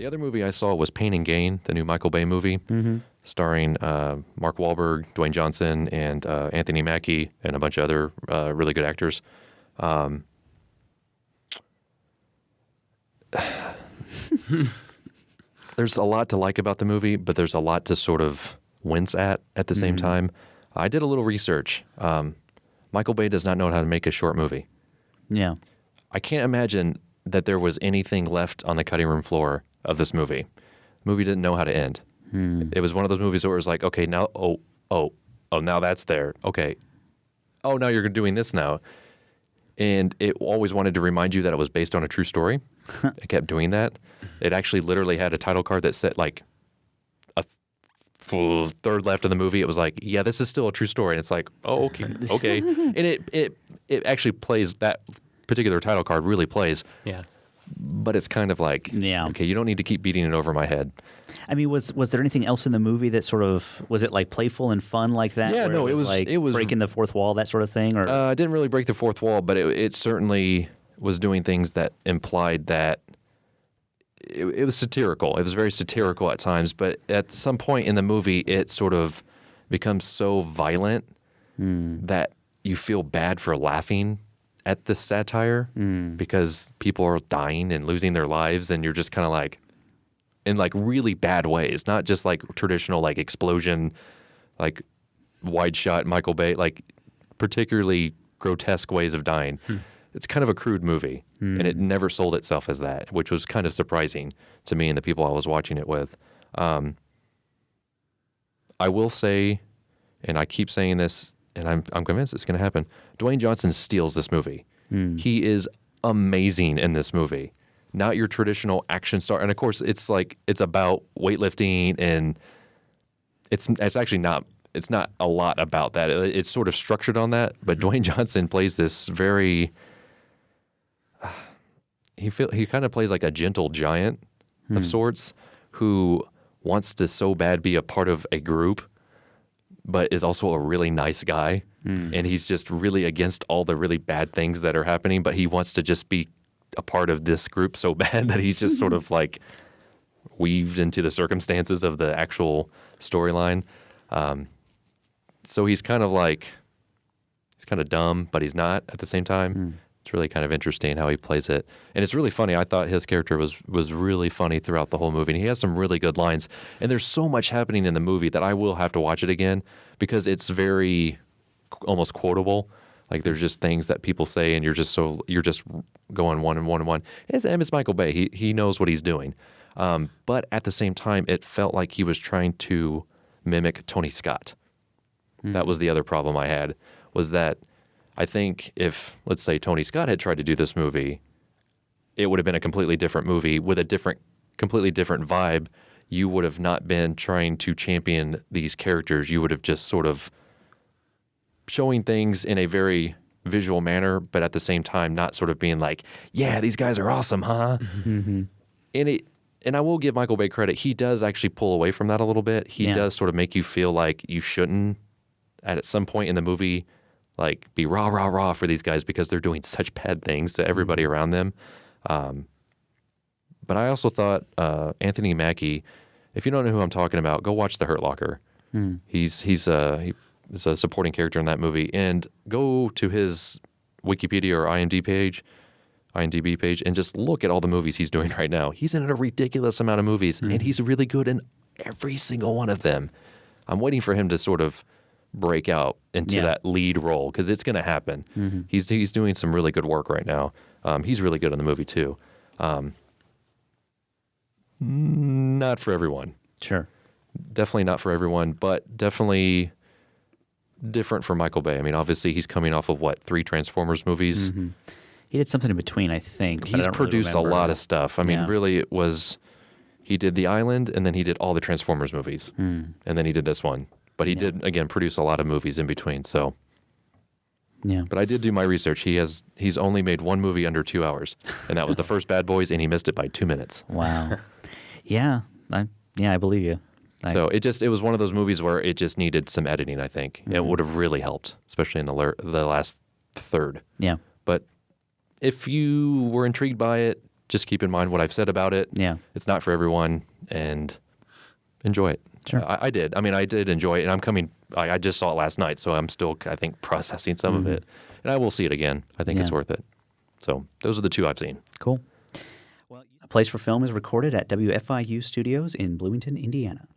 The other movie I saw was Pain and Gain, the new Michael Bay movie, starring Mark Wahlberg, Dwayne Johnson, and Anthony Mackie, and a bunch of other really good actors. There's a lot to like about the movie, but there's a lot to sort of wince at the same time. I did a little research. Michael Bay does not know how to make a short movie. Yeah. I can't imagine that there was anything left on the cutting room floor of this movie. The movie didn't know how to end. It was one of those movies where it was like, okay, now, now that's there. Okay. Oh, now you're doing this now. And it always wanted to remind you that it was based on a true story. It kept doing that. It actually literally had a title card that said like a third left of the movie. It was like, yeah, this is still a true story. And it's like, oh, okay. And it actually plays, that particular title card really plays. Yeah. But it's kind of like, okay, you don't need to keep beating it over my head. I mean, was there anything else in the movie that sort of, was it like playful and fun like that? Yeah, no, it was like breaking the fourth wall, that sort of thing? Or it didn't really break the fourth wall, but it certainly was doing things that implied that it was satirical. It was very satirical at times, but at some point in the movie, it sort of becomes so violent that you feel bad for laughing at the satire because people are dying and losing their lives, and you're just kind of like, in like really bad ways, not just like traditional like explosion, like wide shot Michael Bay, like particularly grotesque ways of dying. It's kind of a crude movie, and it never sold itself as that, which was kind of surprising to me and the people I was watching it with. I will say, and I keep saying this, and I'm convinced it's going to happen, Dwayne Johnson steals this movie. He is amazing in this movie. Not your traditional action star. And of course, it's about weightlifting, and it's actually not, it's not a lot about that. It's sort of structured on that, but Dwayne Johnson plays this very, he kind of plays like a gentle giant of sorts who wants to so bad be a part of a group, but is also a really nice guy. And he's just really against all the really bad things that are happening, but he wants to just be a part of this group so bad that he's just sort of like weaved into the circumstances of the actual storyline. So he's kind of like, he's kind of dumb, but he's not at the same time. It's really kind of interesting how he plays it. And it's really funny. I thought his character was really funny throughout the whole movie. And he has some really good lines. And there's so much happening in the movie that I will have to watch it again because it's very almost quotable. Like there's just things that people say, and you're just going one and one and one. It's Michael Bay. He knows what he's doing. But at the same time, it felt like he was trying to mimic Tony Scott. That was the other problem I had, was that I think if, let's say, Tony Scott had tried to do this movie, it would have been a completely different movie with a completely different vibe. You would have not been trying to champion these characters. You would have just sort of showing things in a very visual manner, but at the same time not sort of being like, yeah, these guys are awesome, huh? And I will give Michael Bay credit. He does actually pull away from that a little bit. He does sort of make you feel like you shouldn't, at some point in the movie, like be rah, rah, rah for these guys because they're doing such bad things to everybody around them. But I also thought Anthony Mackie, if you don't know who I'm talking about, go watch The Hurt Locker. He's a supporting character in that movie, and go to his Wikipedia or IMDb page and just look at all the movies he's doing right now. He's in a ridiculous amount of movies, and he's really good in every single one of them. I'm waiting for him to sort of break out into that lead role because it's going to happen. He's doing some really good work right now. He's really good in the movie too. Not for everyone. Sure. Definitely not for everyone, but definitely different for Michael Bay. I mean, obviously he's coming off of 3 Transformers movies. He did something in between, I think. He's produced a lot of stuff. I mean, really it was, he did The Island, and then he did all the Transformers movies. And then he did this one. But he did, again, produce a lot of movies in between, so. Yeah. But I did do my research. He's only made one movie under 2 hours, and that was the first Bad Boys, and he missed it by 2 minutes. Wow. I believe you. So it was one of those movies where it just needed some editing, I think. It would have really helped, especially in the last third. Yeah. But if you were intrigued by it, just keep in mind what I've said about it. Yeah. It's not for everyone, and enjoy it. Sure. I did. I mean, I did enjoy it, and I'm coming. I just saw it last night, so I'm still, I think, processing some of it, and I will see it again. I think it's Yeah. worth it. So those are the two I've seen. Cool. Well, A Place for Film is recorded at WFIU Studios in Bloomington, Indiana.